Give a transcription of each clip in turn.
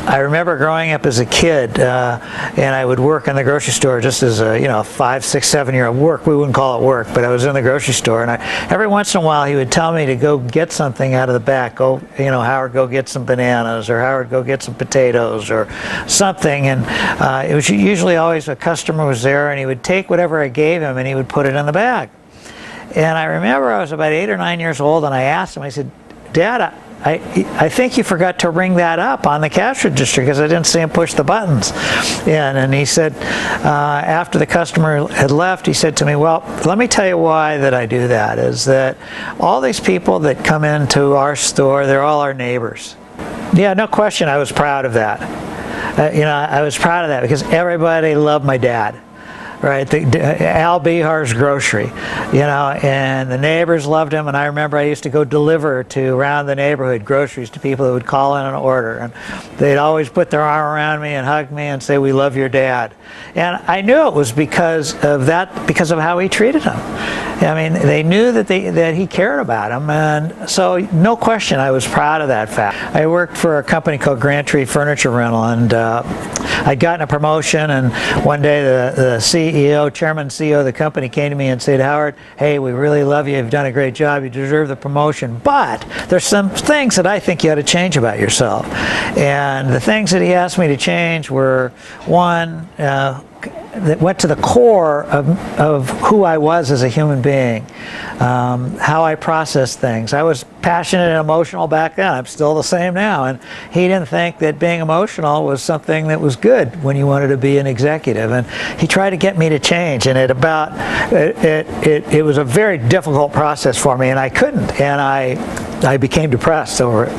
I remember growing up as a kid, and I would work in the grocery store just as a 5, 6, 7-year-old. Work, we wouldn't call it work, but I was in the grocery store, and every once in a while he would tell me to go get something out of the back. Go, Howard, go get some bananas, or Howard, go get some potatoes, or something. And it was usually always a customer was there, and he would take whatever I gave him and he would put it in the bag. And I remember I was about 8 or 9 years old, and I asked him, I said, "Dad, I think you forgot to ring that up on the cash register because I didn't see him push the buttons." And he said, after the customer had left, he said to me, "Well, let me tell you why that I do that, is that all these people that come into our store, they're all our neighbors." Yeah, no question, I was proud of that. I was proud of that because everybody loved my dad. Right, Al Behar's grocery, and the neighbors loved him. And I remember I used to go deliver to around the neighborhood groceries to people who would call in an order, and they'd always put their arm around me and hug me and say, "We love your dad." And I knew it was because of that, because of how he treated them. I mean, they knew that he cared about them, and so no question, I was proud of that fact. I worked for a company called Grand Tree Furniture Rental, and I'd gotten a promotion, and one day the chairman CEO of the company came to me and said, "Howard, hey, we really love you. You've done a great job. You deserve the promotion. But there's some things that I think you ought to change about yourself." And the things that he asked me to change were, one, that went to the core of who I was as a human being, how I processed things. I was passionate and emotional back then. I'm still the same now. And he didn't think that being emotional was something that was good when you wanted to be an executive. And he tried to get me to change. And it was a very difficult process for me, and I couldn't. And I became depressed over it.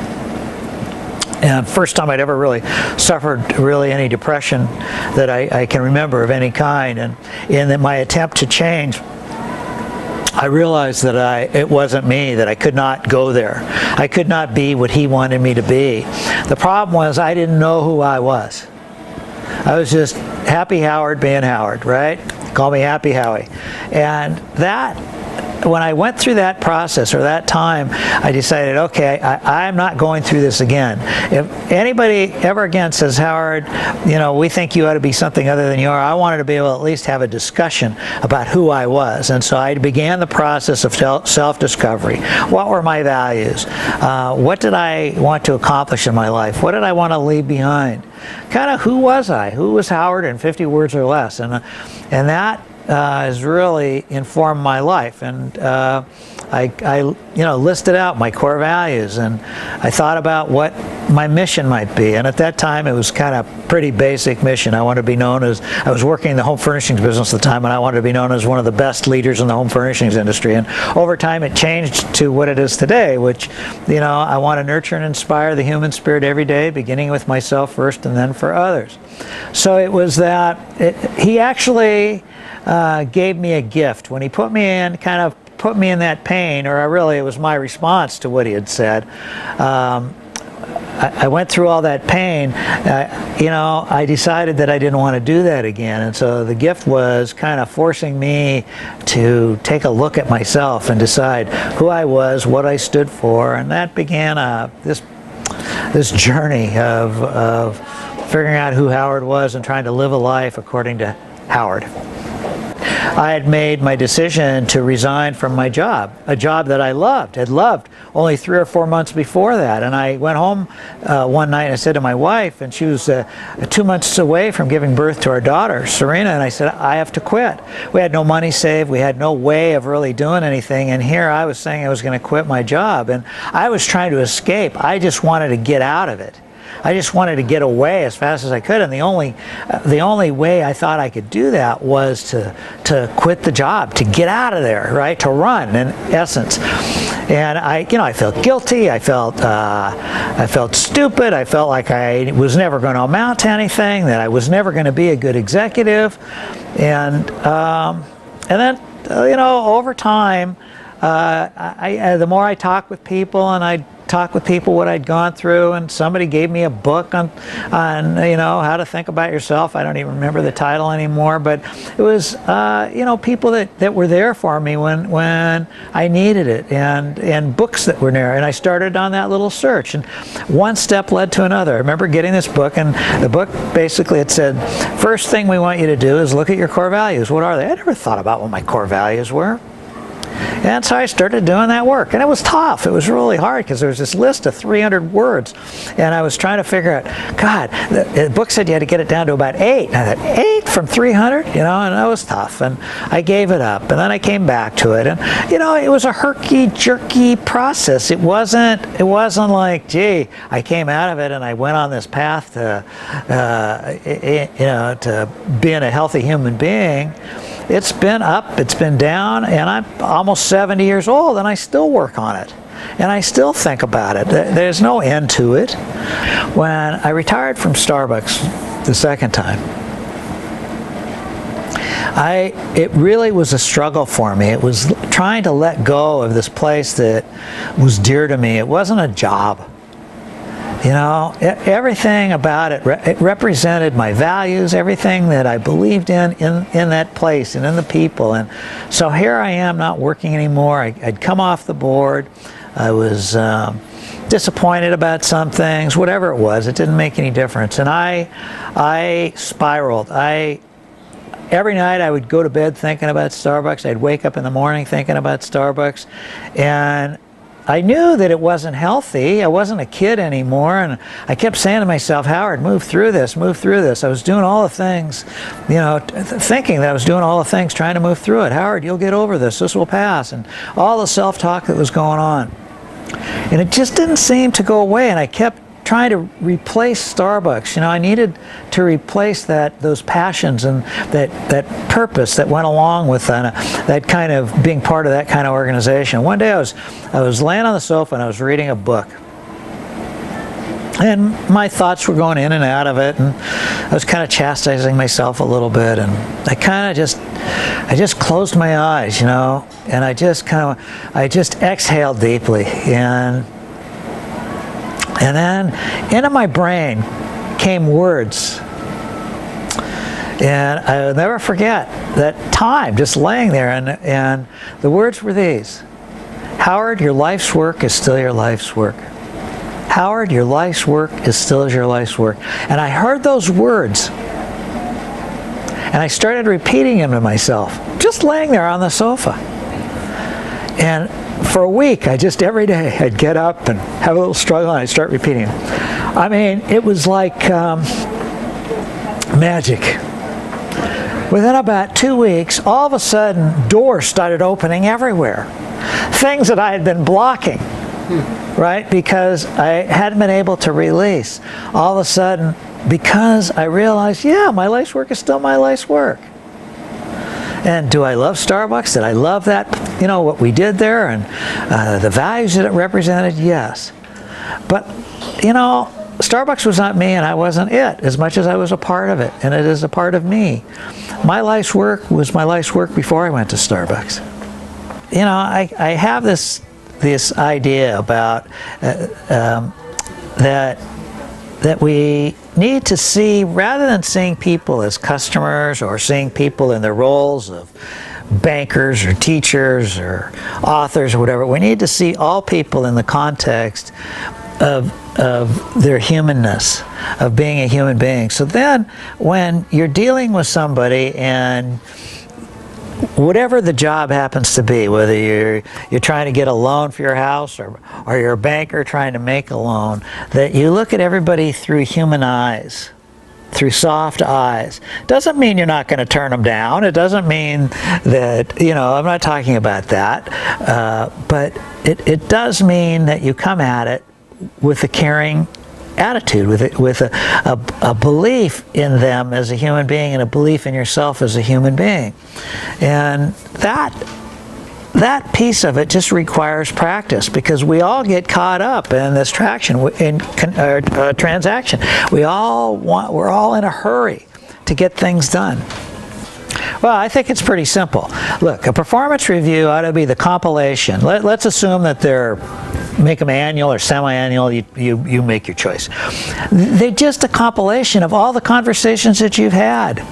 And first time I'd ever really suffered any depression that I can remember of any kind. And in my attempt to change, I realized that it wasn't me, that I could not go there. I could not be what he wanted me to be. The problem was I didn't know who I was. I was just Happy Howard being Howard, right? Call me Happy Howie. And when I went through that process, or that time, I decided, okay, I'm not going through this again. If anybody ever again says, "Howard, we think you ought to be something other than you are," I wanted to be able to at least have a discussion about who I was. And so I began the process of self-discovery. What were my values? What did I want to accomplish in my life? What did I want to leave behind? Kind of who was I? Who was Howard in 50 words or less? And that has really informed my life, and I listed out my core values, and I thought about what my mission might be. And at that time, it was kind of pretty basic mission. I wanted to be known as, I was working in the home furnishings business at the time, and I wanted to be known as one of the best leaders in the home furnishings industry. And over time, it changed to what it is today, which, I want to nurture and inspire the human spirit every day, beginning with myself first and then for others. So it was that he actually gave me a gift when he put me in that pain, or really it was my response to what he had said. I went through all that pain. I decided that I didn't want to do that again, and so the gift was kind of forcing me to take a look at myself and decide who I was, what I stood for, and that began this journey of figuring out who Howard was and trying to live a life according to Howard. I had made my decision to resign from my job, a job that I had loved only 3 or 4 months before that. And I went home one night and I said to my wife, and she was 2 months away from giving birth to our daughter, Serena, and I said, "I have to quit." We had no money saved. We had no way of really doing anything. And here I was saying I was going to quit my job. And I was trying to escape. I just wanted to get out of it. I just wanted to get away as fast as I could, and the only way I thought I could do that was to quit the job, to get out of there, right? To run, in essence. And I felt guilty. I felt stupid. I felt like I was never going to amount to anything. That I was never going to be a good executive. And then over time, the more I talked with people, and talk with people what I'd gone through, and somebody gave me a book on how to think about yourself. I don't even remember the title anymore, but it was people that were there for me when I needed it, and books that were there, and I started on that little search, and one step led to another. I remember getting this book, and the book basically, it said, first thing we want you to do is look at your core values. What are they? I never thought about what my core values were. And so I started doing that work, and it was tough. It was really hard because there was this list of 300 words, and I was trying to figure out, God, the book said you had to get it down to about 8. And I thought, 8 from 300? And that was tough, and I gave it up, and then I came back to it, and it was a herky-jerky process. It wasn't like, gee, I came out of it and I went on this path to being a healthy human being. It's been up, it's been down, and I'm almost 70 years old, and I still work on it. And I still think about it. There's no end to it. When I retired from Starbucks the second time, it really was a struggle for me. It was trying to let go of this place that was dear to me. It wasn't a job. Everything about it, it represented my values, everything that I believed in that place and in the people. And so here I am, not working anymore. I'd come off the board. I was disappointed about some things, whatever it was. It didn't make any difference. And I spiraled. Every night I would go to bed thinking about Starbucks. I'd wake up in the morning thinking about Starbucks. And I knew that it wasn't healthy. I wasn't a kid anymore, and I kept saying to myself, Howard, move through this, move through this. I was doing all the things, thinking that I was doing all the things, trying to move through it. Howard, you'll get over this. This will pass. And all the self-talk that was going on. And it just didn't seem to go away, and I kept trying to replace Starbucks. I needed to replace those passions and that purpose that went along with that kind of being part of that kind of organization. One day I was laying on the sofa and I was reading a book. And my thoughts were going in and out of it, and I was kind of chastising myself a little bit, and I just closed my eyes, and I just exhaled deeply, and then into my brain came words. And I'll never forget that time, just laying there, and the words were these: Howard, your life's work is still your life's work. Howard, your life's work is still your life's work. And I heard those words, and I started repeating them to myself, just laying there on the sofa. And for a week, every day, I'd get up and have a little struggle, and I'd start repeating it. I mean, it was like magic. Within about 2 weeks, all of a sudden, doors started opening everywhere. Things that I had been blocking, right? Because I hadn't been able to release. All of a sudden, because I realized, yeah, my life's work is still my life's work. And do I love Starbucks? Did I love that, what we did there and the values that it represented? Yes. But, Starbucks was not me, and I wasn't it, as much as I was a part of it, and it is a part of me. My life's work was my life's work before I went to Starbucks. I have this idea about that we need to see, rather than seeing people as customers or seeing people in their roles of bankers or teachers or authors or whatever, we need to see all people in the context of their humanness, of being a human being. So then when you're dealing with somebody, and whatever the job happens to be, whether you're trying to get a loan for your house or you're a banker trying to make a loan, that you look at everybody through human eyes, through soft eyes. Doesn't mean you're not going to turn them down. It doesn't mean that, I'm not talking about that. But it does mean that you come at it with a caring attitude, with a belief in them as a human being and a belief in yourself as a human being. And that piece of it just requires practice, because we all get caught up in this transaction. We're all in a hurry to get things done. Well, I think it's pretty simple. Look, a performance review ought to be the compilation. Let's assume that make them annual or semi-annual, you make your choice. They're just a compilation of all the conversations that you've had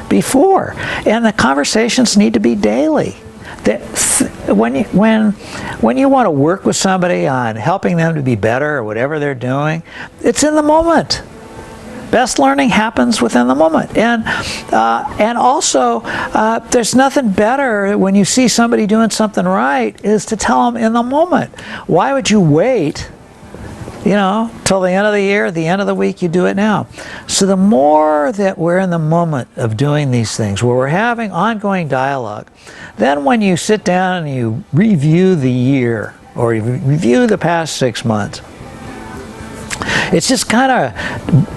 before. And the conversations need to be daily. When you want to work with somebody on helping them to be better or whatever they're doing, it's in the moment. Best learning happens within the moment. And also, there's nothing better when you see somebody doing something right is to tell them in the moment. Why would you wait, till the end of the year, the end of the week? You do it now. So the more that we're in the moment of doing these things, where we're having ongoing dialogue, then when you sit down and you review the year or you review the past 6 months, it's just kind of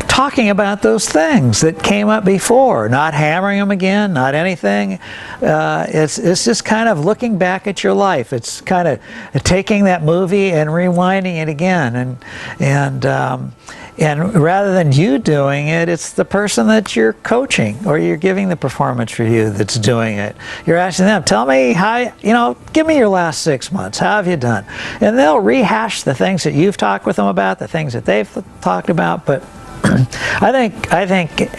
talking about those things that came up before, not hammering them again, not anything. It's just kind of looking back at your life. It's kind of taking that movie and rewinding it again. And rather than you doing it, it's the person that you're coaching or you're giving the performance review that's doing it. You're asking them, tell me how, give me your last 6 months. How have you done? And they'll rehash the things that you've talked with them about, the things that they've talked about. But I think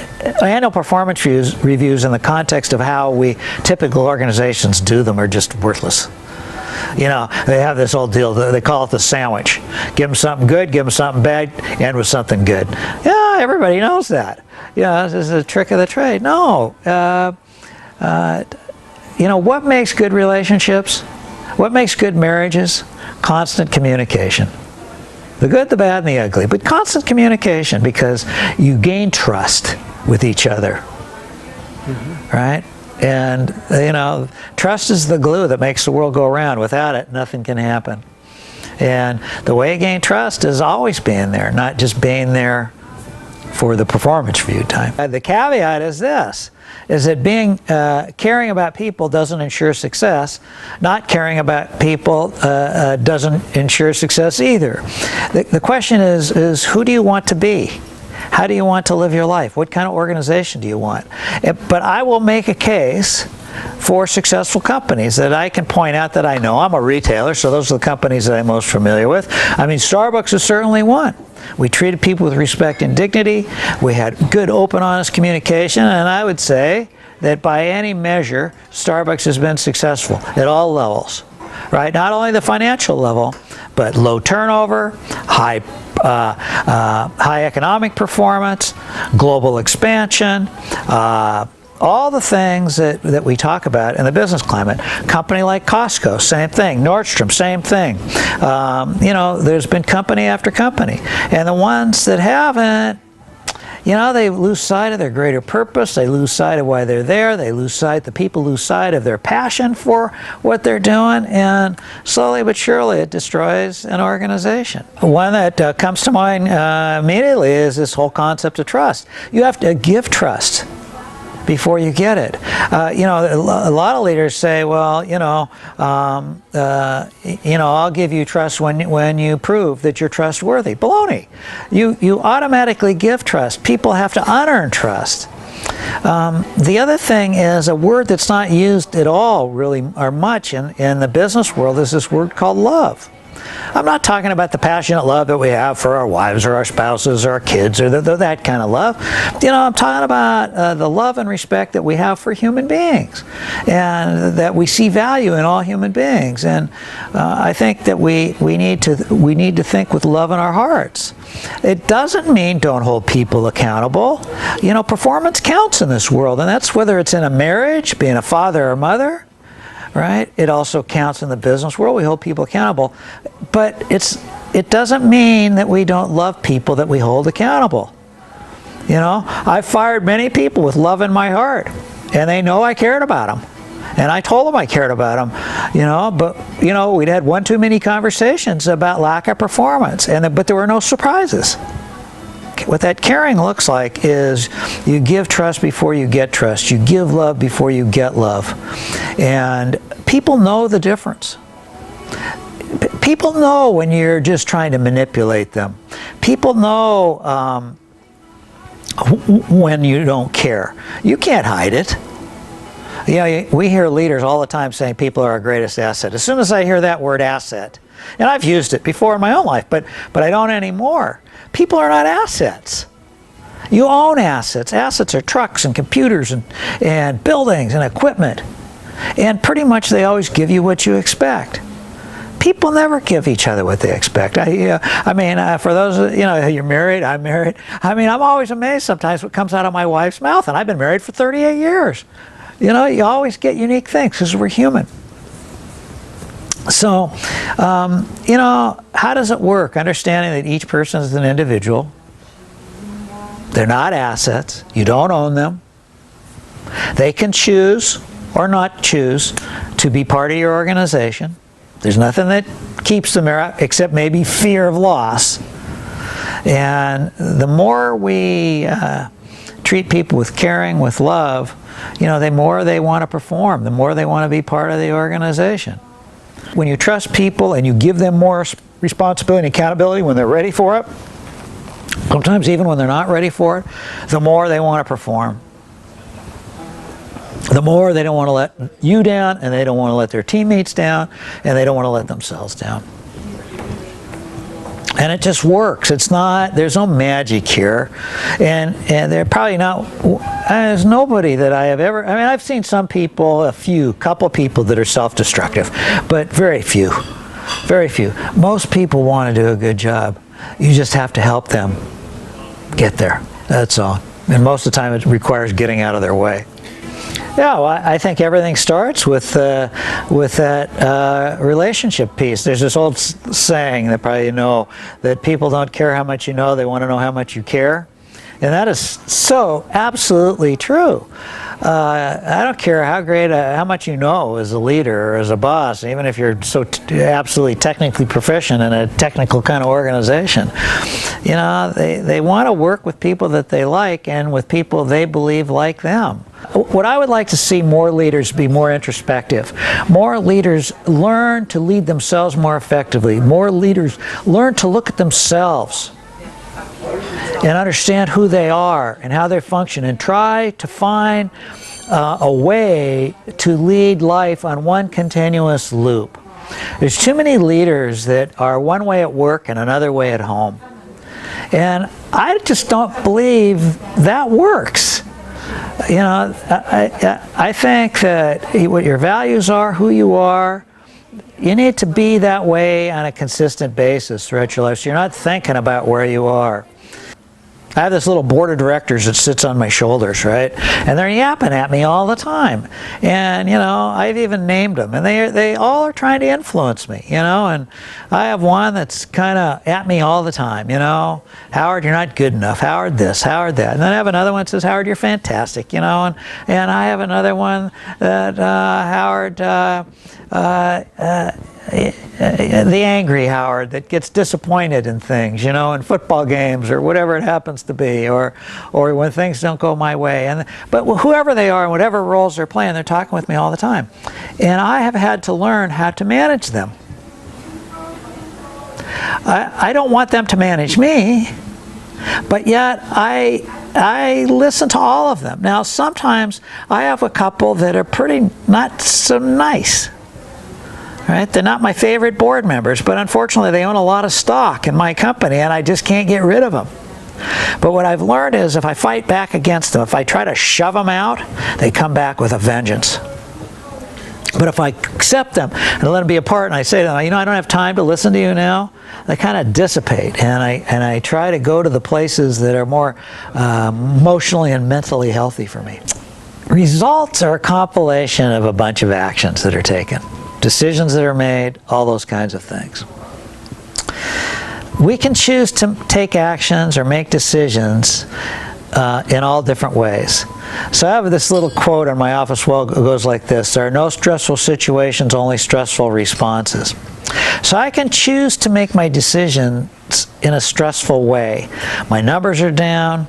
annual performance reviews in the context of how typical organizations do them are just worthless. They have this old deal, they call it the sandwich. Give them something good, give them something bad, end with something good. Yeah, everybody knows that. This is a trick of the trade. No. What makes good relationships? What makes good marriages? Constant communication. The good, the bad, and the ugly. But constant communication, because you gain trust with each other. Mm-hmm. Right? And, trust is the glue that makes the world go around. Without it, nothing can happen. And the way you gain trust is always being there, not just being there for the performance review time. The caveat is this, is that caring about people doesn't ensure success. Not caring about people doesn't ensure success either. The question is who do you want to be? How do you want to live your life? What kind of organization do you want? But I will make a case for successful companies that I can point out that I know. I'm a retailer, so those are the companies that I'm most familiar with. I mean, Starbucks is certainly one. We treated people with respect and dignity. We had good, open, honest communication, and I would say that by any measure, Starbucks has been successful at all levels. Right? Not only the financial level, but low turnover, high economic performance, global expansion, all the things that we talk about in the business climate. Company like Costco, same thing. Nordstrom, same thing. There's been company after company. And the ones that haven't, they lose sight of their greater purpose. They lose sight of why they're there. The people lose sight of their passion for what they're doing. And slowly but surely it destroys an organization. One that comes to mind immediately is this whole concept of trust. You have to give trust before you get it. A lot of leaders say, well, I'll give you trust when you prove that you're trustworthy. Baloney. You automatically give trust. People have to unearn trust. The other thing is a word that's not used at all, really, or much in the business world is this word called love. I'm not talking about the passionate love that we have for our wives or our spouses or our kids or that kind of love. I'm talking about the love and respect that we have for human beings, and that we see value in all human beings. And I think that we need to think with love in our hearts. It doesn't mean don't hold people accountable. Performance counts in this world, and that's whether it's in a marriage, being a father or mother. Right? It also counts in the business world. We hold people accountable. But it doesn't mean that we don't love people that we hold accountable. I've fired many people with love in my heart, and they know I cared about them. And I told them I cared about them, but we'd had one too many conversations about lack of performance, but there were no surprises. What that caring looks like is you give trust before you get trust. You give love before you get love. And people know the difference. People know when you're just trying to manipulate them. People know when you don't care. You can't hide it. You know, we hear leaders all the time saying people are our greatest asset. As soon as I hear that word asset, and I've used it before in my own life, but I don't anymore. People are not assets. You own assets. Assets are trucks and computers and buildings and equipment. And pretty much they always give you what you expect. People never give each other what they expect. I mean, for those, you know, you're married, I'm married. I mean, I'm always amazed sometimes what comes out of my wife's mouth, and I've been married for 38 years. You know, you always get unique things because we're human. So, you know, how does it work? Understanding that each person is an individual. They're not assets. You don't own them. They can choose or not choose to be part of your organization. There's nothing that keeps them there except maybe fear of loss. And the more we treat people with caring, with love, you know, the more they want to perform, the more they want to be part of the organization. When you trust people and you give them more responsibility and accountability when they're ready for it, sometimes even when they're not ready for it, the more they want to perform. The more they don't want to let you down, and they don't want to let their teammates down, and they don't want to let themselves down. And it just works. It's not, there's no magic here. And they're probably not, there's nobody that I have ever, I mean, I've seen some people, couple people that are self-destructive, but very few. Very few. Most people want to do a good job. You just have to help them get there. That's all. And most of the time it requires getting out of their way. Yeah, well, I think everything starts with that relationship piece. There's this old saying that probably you know, that people don't care how much you know, they want to know how much you care. And that is so absolutely true. I don't care how great, how much you know as a leader or as a boss, even if you're so absolutely technically proficient in a technical kind of organization. You know, they want to work with people that they like and with people they believe like them. What I would like to see more leaders be more introspective. More leaders learn to lead themselves more effectively. More leaders learn to look at themselves and understand who they are and how they function, and try to find a way to lead life on one continuous loop. There's too many leaders that are one way at work and another way at home. And I just don't believe that works. You know, I think that what your values are, who you are, you need to be that way on a consistent basis throughout your life, so you're not thinking about where you are. I have this little board of directors that sits on my shoulders, right? And they're yapping at me all the time. And, you know, I've even named them. And they all are trying to influence me, you know. And I have one that's kind of at me all the time, you know. Howard, you're not good enough. Howard this, Howard that. And then I have another one that says, Howard, you're fantastic, you know. And I have another one that, Howard, the angry Howard that gets disappointed in things, you know, in football games or whatever it happens to be, or when things don't go my way. But whoever they are and whatever roles they're playing, they're talking with me all the time. And I have had to learn how to manage them. I don't want them to manage me, but yet I listen to all of them. Now, sometimes I have a couple that are pretty not so nice. Right? They're not my favorite board members, but unfortunately they own a lot of stock in my company and I just can't get rid of them. But what I've learned is if I fight back against them, if I try to shove them out, they come back with a vengeance. But if I accept them and let them be a part and I say to them, you know, I don't have time to listen to you now, they kind of dissipate. And I try to go to the places that are more emotionally and mentally healthy for me. Results are a compilation of a bunch of actions that are taken. Decisions that are made, all those kinds of things. We can choose to take actions or make decisions in all different ways. So I have this little quote on my office wall. It goes like this: there are no stressful situations, only stressful responses. So I can choose to make my decisions in a stressful way. My numbers are down,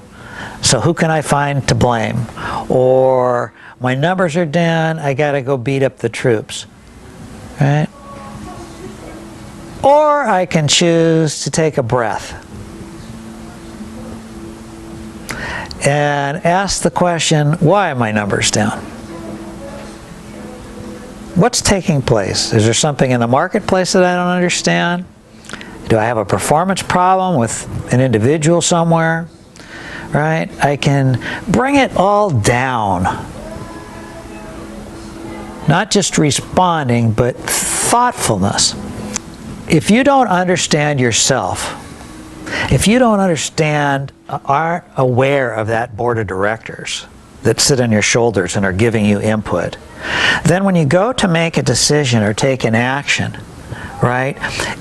so who can I find to blame? Or my numbers are down, I got to go beat up the troops. Right? Or I can choose to take a breath and ask the question, why are my numbers down? What's taking place? Is there something in the marketplace that I don't understand? Do I have a performance problem with an individual somewhere? Right? I can bring it all down. Not just responding, but thoughtfulness. If you don't understand yourself, if you don't understand, aren't aware of that board of directors that sit on your shoulders and are giving you input, then when you go to make a decision or take an action, right,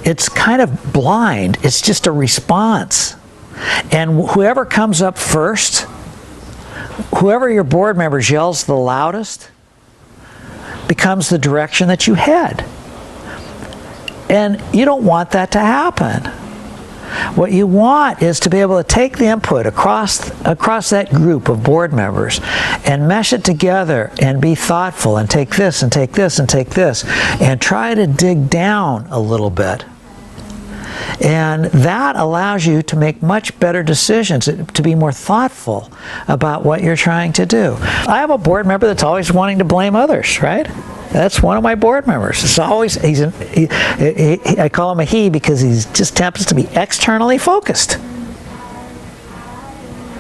it's kind of blind. It's just a response. And whoever comes up first, whoever your board members yells the loudest, becomes the direction that you head. And you don't want that to happen. What you want is to be able to take the input across that group of board members and mesh it together and be thoughtful and take this and take this and take this and try to dig down a little bit. And that allows you to make much better decisions, to be more thoughtful about what you're trying to do. I have a board member that's always wanting to blame others, right? That's one of my board members. It's always, I call him a he because he just happens to be externally focused.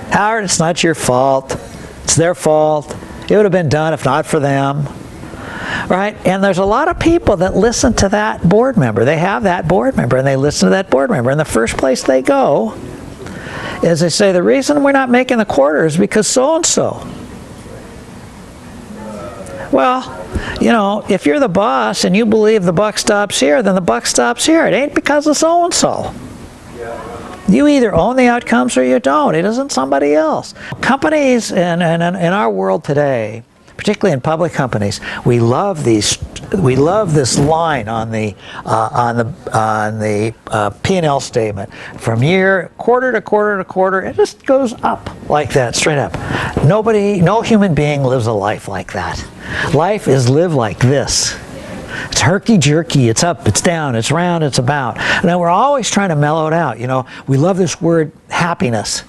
Howard, it's not your fault. It's their fault. It would have been done if not for them. Right? And there's a lot of people that listen to that board member. They have that board member and they listen to that board member. And the first place they go is they say, the reason we're not making the quarter is because so-and-so. Well, you know, if you're the boss and you believe the buck stops here, then the buck stops here. It ain't because of so-and-so. You either own the outcomes or you don't. It isn't somebody else. Companies in our world today, particularly in public companies, we love this line on the P&L statement from quarter to quarter to quarter. It just goes up like that, straight up. No human being lives a life like that. Life is lived like this. It's herky-jerky, it's up, it's down, it's round, it's about. Now we're always trying to mellow it out. You know, we love this word happiness.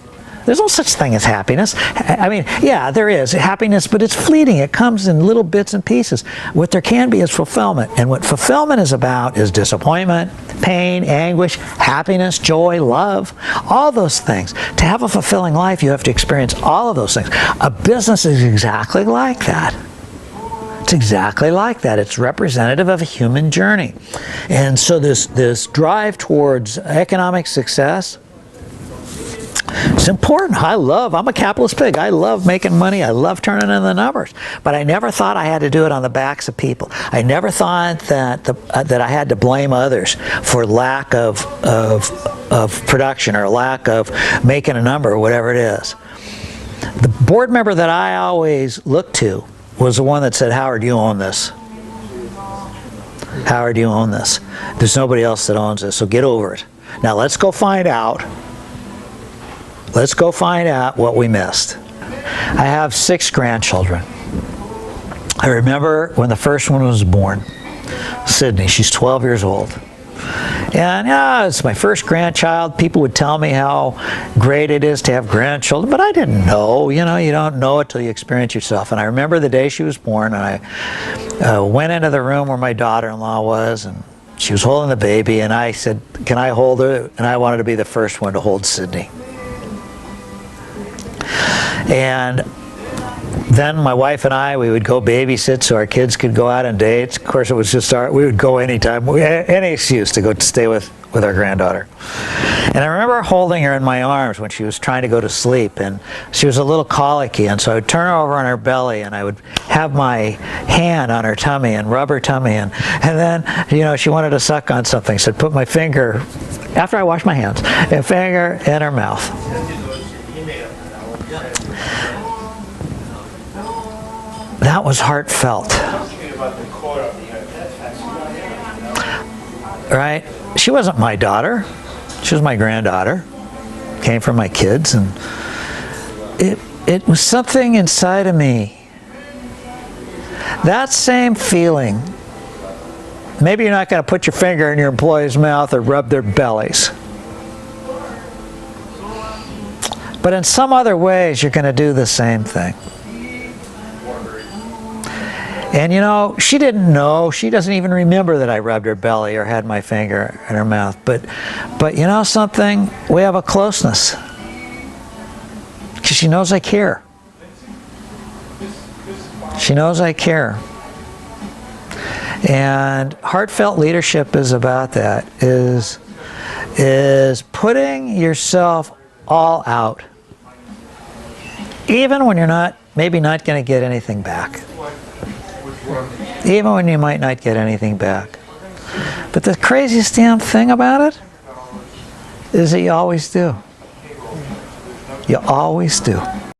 There's no such thing as happiness. I mean, yeah, there is happiness, but it's fleeting. It comes in little bits and pieces. What there can be is fulfillment. And what fulfillment is about is disappointment, pain, anguish, happiness, joy, love, all those things. To have a fulfilling life, you have to experience all of those things. A business is exactly like that. It's exactly like that. It's representative of a human journey. And so this drive towards economic success, it's important. I'm a capitalist pig. I love making money. I love turning in the numbers. But I never thought I had to do it on the backs of people. I never thought that I had to blame others for lack of production or lack of making a number or whatever it is. The board member that I always looked to was the one that said, Howard, you own this. Howard, you own this. There's nobody else that owns this, so get over it. Now let's go find out. Let's go find out what we missed. I have 6 grandchildren. I remember when the first one was born, Sydney. She's 12 years old. And it's my first grandchild. People would tell me how great it is to have grandchildren, but I didn't know. You know, you don't know it till you experience yourself. And I remember the day she was born, and I went into the room where my daughter-in-law was, and she was holding the baby, and I said, can I hold her? And I wanted to be the first one to hold Sydney. And then my wife and we would go babysit so our kids could go out on dates. Of course, it was just we would go anytime, any excuse to go to stay with our granddaughter. And I remember holding her in my arms when she was trying to go to sleep, and she was a little colicky, and so I would turn her over on her belly, and I would have my hand on her tummy and rub her tummy, and then, you know, she wanted to suck on something, so I'd put my finger, after I washed my hands, a finger in her mouth. That was heartfelt. Right? She wasn't my daughter. She was my granddaughter. Came from my kids, and it was something inside of me. That same feeling. Maybe you're not going to put your finger in your employee's mouth or rub their bellies. But in some other ways, you're going to do the same thing. And you know, she didn't know, she doesn't even remember that I rubbed her belly or had my finger in her mouth. But you know something? We have a closeness. Because she knows I care. She knows I care. And heartfelt leadership is about that, is putting yourself all out. Even when you're maybe not going to get anything back. Even when you might not get anything back. But the craziest damn thing about it is that you always do. You always do.